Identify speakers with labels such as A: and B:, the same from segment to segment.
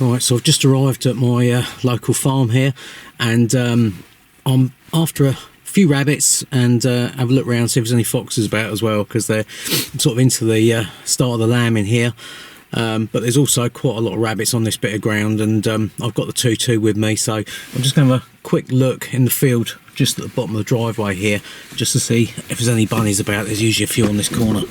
A: Right, so I've just arrived at my local farm here, and I'm after a few rabbits and have a look around, see if there's any foxes about as well, because they're sort of into the start of the lamb in here. But there's also quite a lot of rabbits on this bit of ground, and I've got the 2-2 with me, so I'm just going to have a quick look in the field just at the bottom of the driveway here, just to see if there's any bunnies about. There's usually a few on this corner.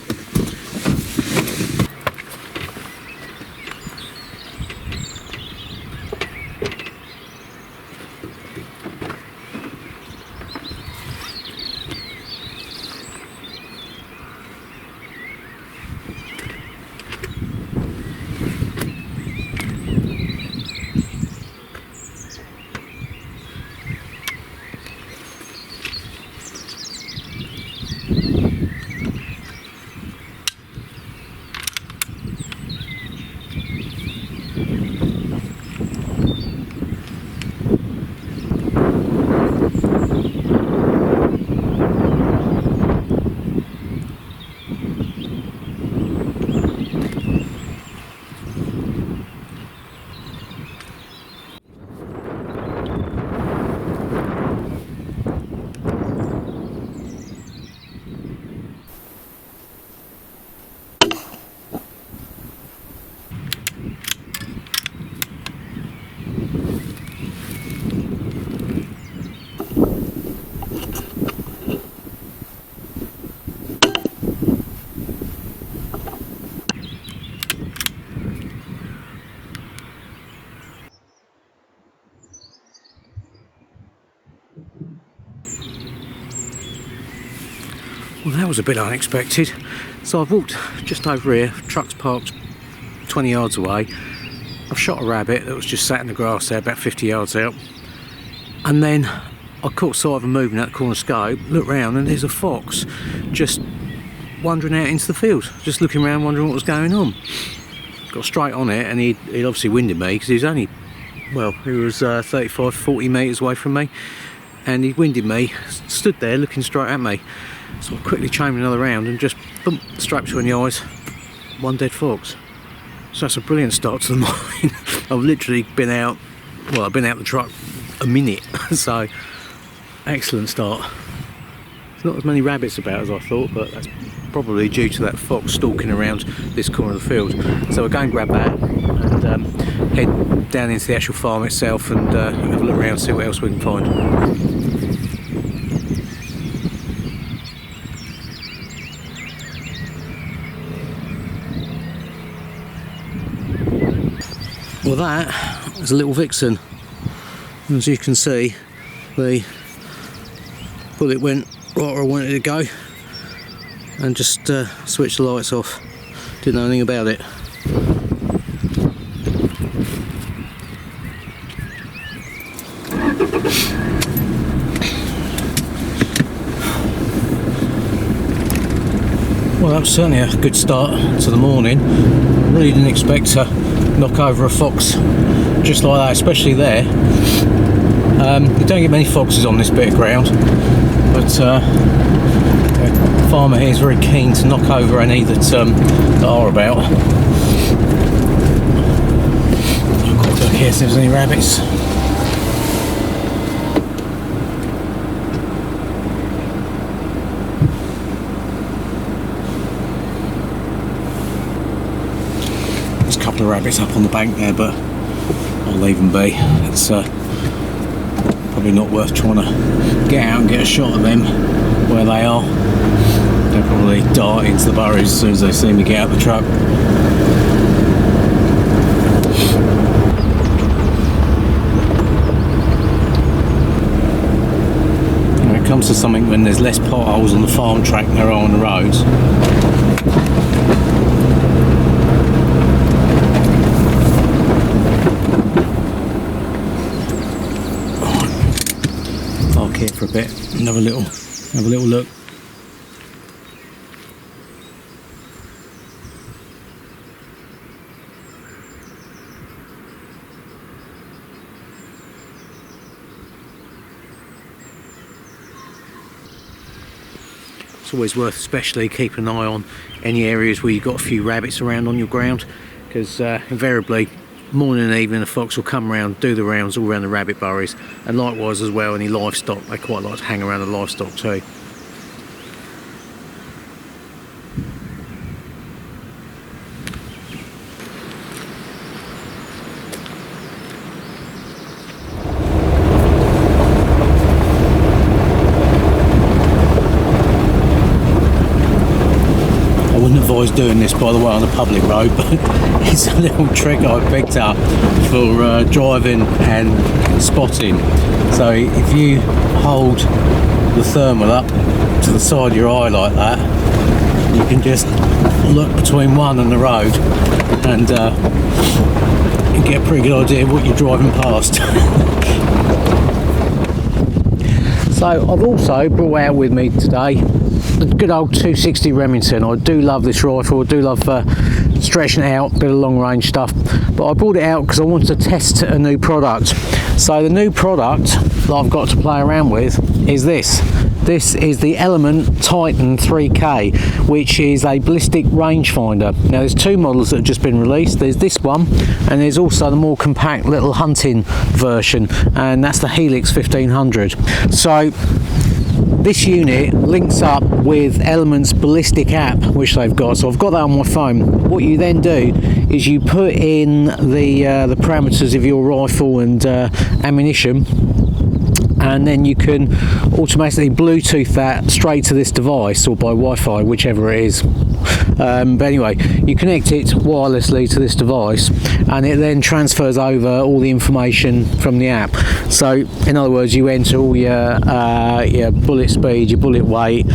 A: Well, that was a bit unexpected. So I've walked just over here, truck's parked 20 yards away. I've shot a rabbit that was just sat in the grass there about 50 yards out, and then I caught sight of him moving out the corner scope, looked round, and there's a fox just wandering out into the field, just looking around wondering what was going on. Got straight on it, and he'd obviously winded me, because he was only, well, he was 35-40 metres away from me, and he winded me, stood there looking straight at me. So I quickly changed another round and just boom, straight between the eyes, one dead fox. So that's a brilliant start to the morning. I've literally been out, well, I've been out the truck a minute, so excellent start. There's not as many rabbits about as I thought, but that's probably due to that fox stalking around this corner of the field. So we'll go and grab that and head down into the actual farm itself and have a look around, see what else we can find. Well, that is a little vixen. As you can see, the bullet went right where I wanted it to go and just switched the lights off. Didn't know anything about it. Well, that was certainly a good start to the morning. I really didn't expect to knock over a fox just like that, especially there. You don't get many foxes on this bit of ground, but the farmer here is very keen to knock over any that are about. I've got to look here, see if there's any rabbits. There's a couple of rabbits up on the bank there, but I'll leave them be. It's probably not worth trying to get out and get a shot of them where they are. They'll probably dart into the burrows as soon as they see me get out of the truck. When it comes to something when there's less potholes on the farm track than there are on the roads, here for a bit and have a little look. It's always worth especially keeping an eye on any areas where you've got a few rabbits around on your ground, because invariably morning and evening the fox will come around, do the rounds all around the rabbit burrows, and likewise as well any livestock. They quite like to hang around the livestock too. I wouldn't advise doing this, by the way, on a public road, but it's a little trick I picked up for driving and spotting. So if you hold the thermal up to the side of your eye like that, you can just look between one and the road and you get a pretty good idea of what you're driving past. So I've also brought out with me today the good old 260 Remington. I do love this rifle, I do love stretching it out, bit of long range stuff, but I brought it out because I wanted to test a new product. So the new product that I've got to play around with is this. This is the Element Titan 3K, which is a ballistic rangefinder. Now there's two models that have just been released. There's this one, and there's also the more compact little hunting version, and that's the Helix 1500. So this unit links up with Element's ballistic app, which they've got. So I've got that on my phone. What you then do is you put in the parameters of your rifle and ammunition, and then you can automatically Bluetooth that straight to this device, or by Wi-Fi, whichever it is. But anyway, you connect it wirelessly to this device, and it then transfers over all the information from the app. So in other words, you enter all your bullet speed, your bullet weight,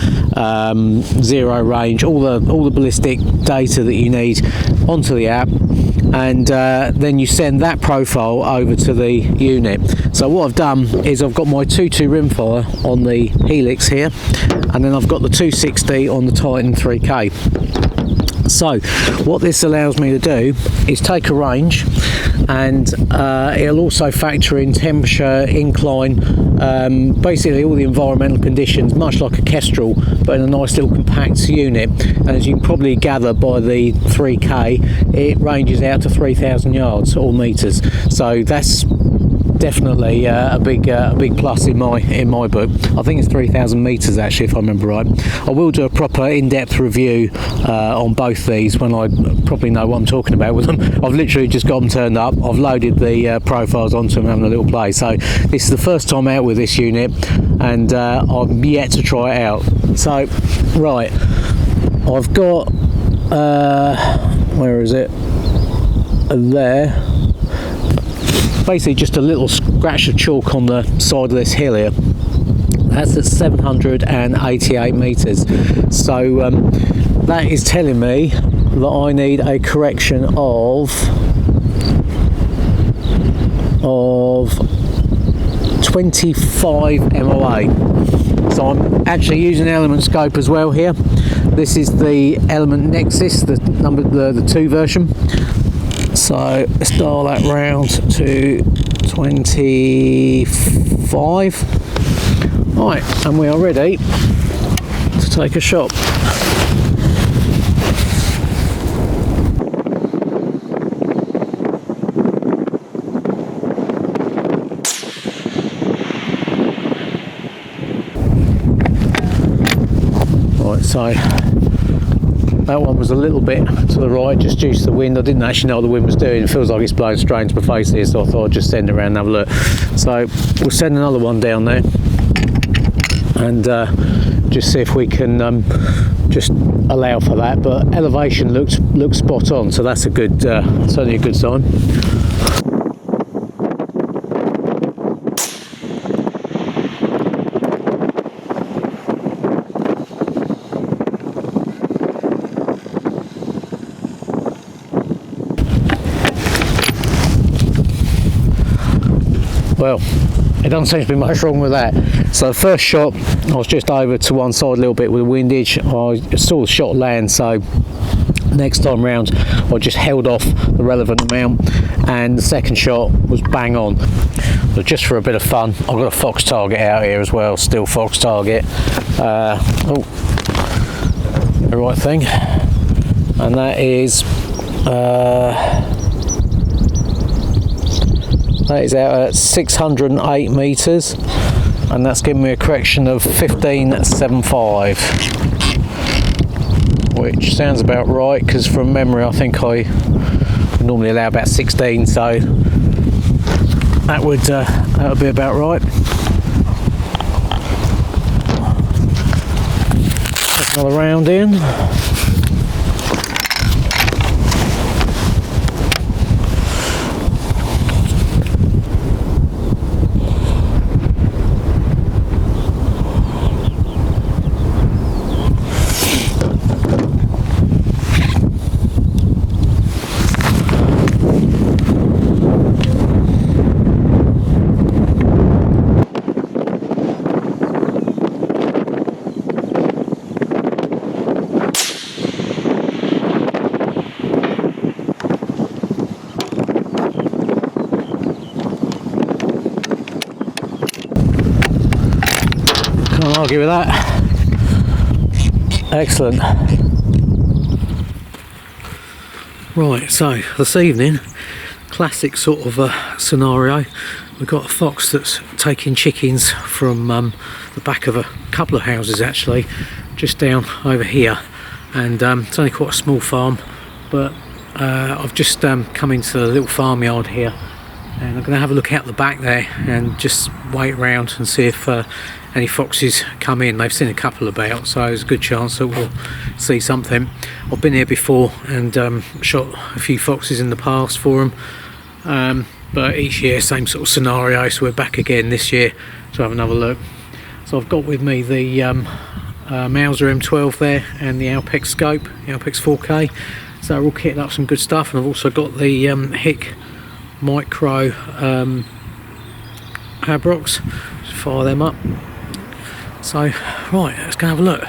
A: zero range, all the ballistic data that you need onto the app, and then you send that profile over to the unit. So what I've done is I've got my 2.2 rimfire on the Helix here, and then I've got the 260 on the Titan 3K. So what this allows me to do is take a range, and it'll also factor in temperature, incline, basically all the environmental conditions, much like a Kestrel, but in a nice little compact unit. And as you can probably gather by the 3K, it ranges out to 3,000 yards or meters. So that's definitely a big plus in my book. I think it's 3,000 meters actually, if I remember right. I will do a proper in-depth review on both these when I probably know what I'm talking about with them. I've literally just got them turned up, I've loaded the profiles onto them, having a little play. So this is the first time out with this unit, and I'm yet to try it out. So right, I've got where is it? There. Basically just a little scratch of chalk on the side of this hill here. That's at 788 meters. So that is telling me that I need a correction of 25 MOA. So I'm actually using Element scope as well here. This is the Element Nexus, the 2 version. So let's dial that round to 25. Right, and we are ready to take a shot. Right, so that one was a little bit to the right, just due to the wind. I didn't actually know what the wind was doing. It feels like it's blowing straight into my face here, so I thought I'd just send it around and have a look. So we'll send another one down there and just see if we can just allow for that. But elevation looks spot on, so that's a good, certainly a good sign. Well, it doesn't seem to be much wrong with that. So the first shot, I was just over to one side a little bit with the windage. I saw the shot land, so next time round I just held off the relevant amount, and the second shot was bang on. But just for a bit of fun, I've got a fox target out here as well, still fox target. The right thing, and that is That is out at 608 metres, and that's giving me a correction of 15.75, which sounds about right, because from memory I think I normally allow about 16, so that would be about right. Take another round in. Can't argue with that. Excellent. Right, so this evening, classic sort of scenario. We've got a fox that's taking chickens from the back of a couple of houses actually, just down over here, and it's only quite a small farm, but I've just come into the little farmyard here, and I'm going to have a look out the back there and just wait around and see if any foxes come in. They've seen a couple about, so there's a good chance that we'll see something. I've been here before and shot a few foxes in the past for them, but each year same sort of scenario, so we're back again this year to have another look. So I've got with me the Mauser M12 there and the Alpex scope, the Alpex 4K, so we're all kitted up some good stuff, and I've also got the Hikmicro Habroks. Just fire them up. So right, let's go have a look.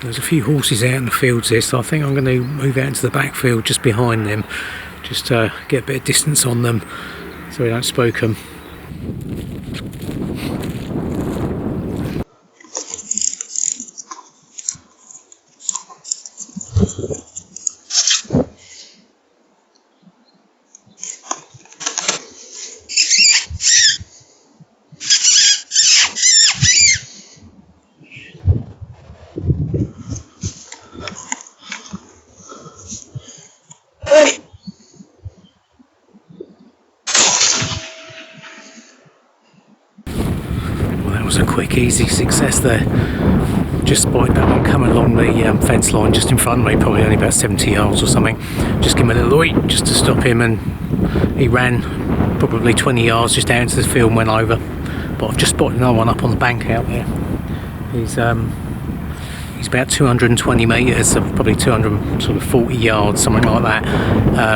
A: There's a few horses out in the fields here, so I think I'm going to move out into the back field just behind them, just to get a bit of distance on them so we don't spook them. Was a quick easy success there. Just spotted that one coming along the fence line just in front of me, probably only about 70 yards or something. Just give him a little oi just to stop him, and he ran probably 20 yards just out into the field and went over. But I've just spotted another one up on the bank out there. He's about 220 metres, so probably 240 yards, something like that.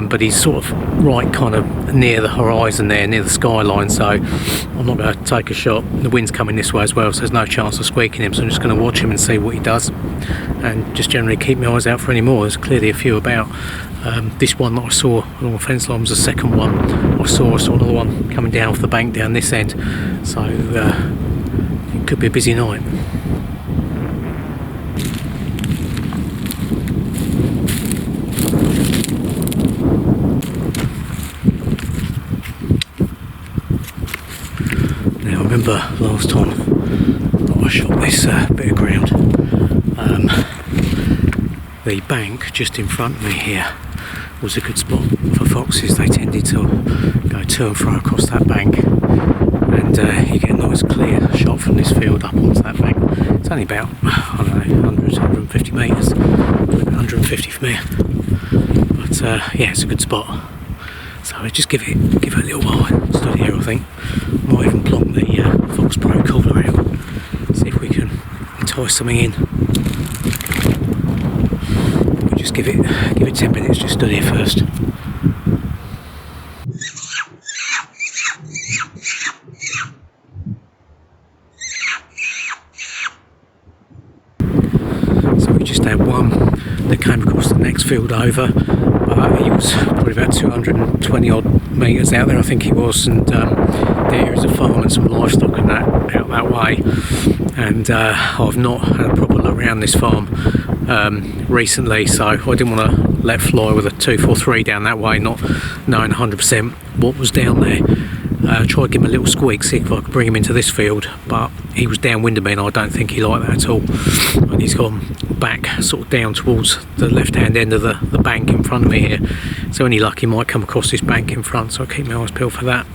A: But he's sort of right kind of near the horizon there, near the skyline, so I'm not going to take a shot. The wind's coming this way as well, so there's no chance of squeaking him, so I'm just going to watch him and see what he does, and just generally keep my eyes out for any more. There's clearly a few about. This one that I saw along the fence line was the second one I saw another one coming down off the bank down this end, so it could be a busy night. Now I remember last time I shot this bit of ground, the bank just in front of me here was a good spot for foxes. They tended to go to and fro across that bank, and you get a nice clear shot from this field up onto that bank. It's only about, I don't know, 100, 150 metres, 150 from here, but yeah, it's a good spot. So just give it a little while. Stood here, I think. Might even plonk the Fox Pro collar out, see if we can entice something in. We just give it 10 minutes. Just stood here first. So we just had one that came across the next field over. He was probably about 220 odd metres out there, I think he was, and there is a farm and some livestock and that out that way. And I've not had a proper look around this farm recently, so I didn't want to let fly with a 243 down that way, not knowing 100% what was down there. Tried to give him a little squeak, see if I could bring him into this field, but he was downwind of me and I don't think he liked that at all. And he's gone back sort of down towards the left hand end of the bank in front of me here. So any luck he might come across this bank in front, so I'll keep my eyes peeled for that.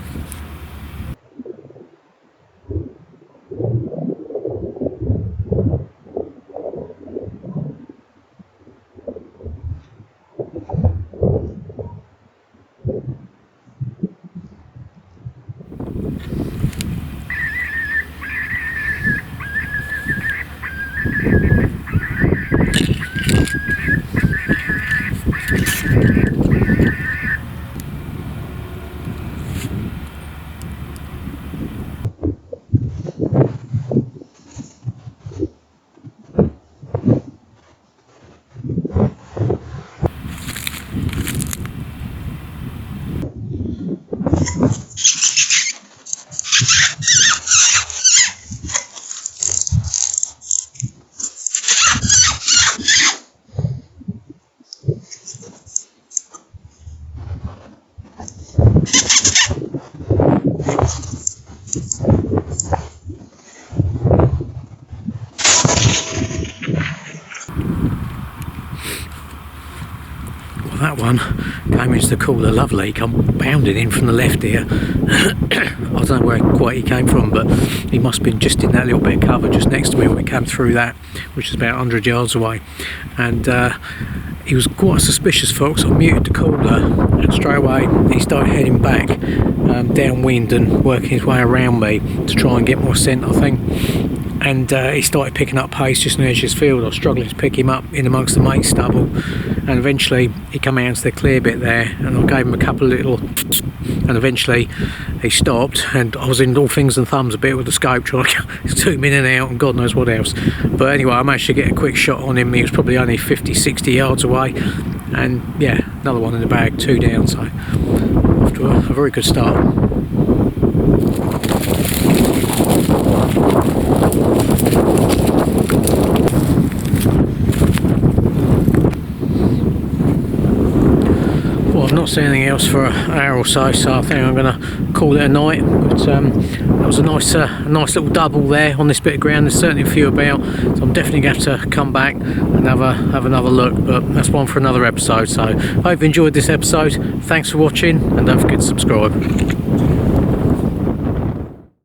A: That one came into the cooler lovely, come bounding in from the left here. I don't know where quite he came from, but he must have been just in that little bit of cover just next to me when we came through that, which is about 100 yards away. And he was quite suspicious, folks. I muted the cooler and straight away he started heading back downwind and working his way around me to try and get more scent, I think. And he started picking up pace just on the edge of his field. I was struggling to pick him up in amongst the mate stubble, and eventually he came out into the clear bit there, and I gave him a couple of little, and eventually he stopped, and I was in all fingers and thumbs a bit with the scope trying to zoom in and out and God knows what else. But anyway, I managed to get a quick shot on him. He was probably only 50-60 yards away, and yeah, another one in the bag, 2 down, so after a very good start. Well, I've not seen anything else for an hour or so, so I think I'm going to call it a night. But that was a nice little double there on this bit of ground. There's certainly a few about, so I'm definitely going to have to come back and have another look. But that's one for another episode. So I hope you enjoyed this episode. Thanks for watching, and don't forget to subscribe.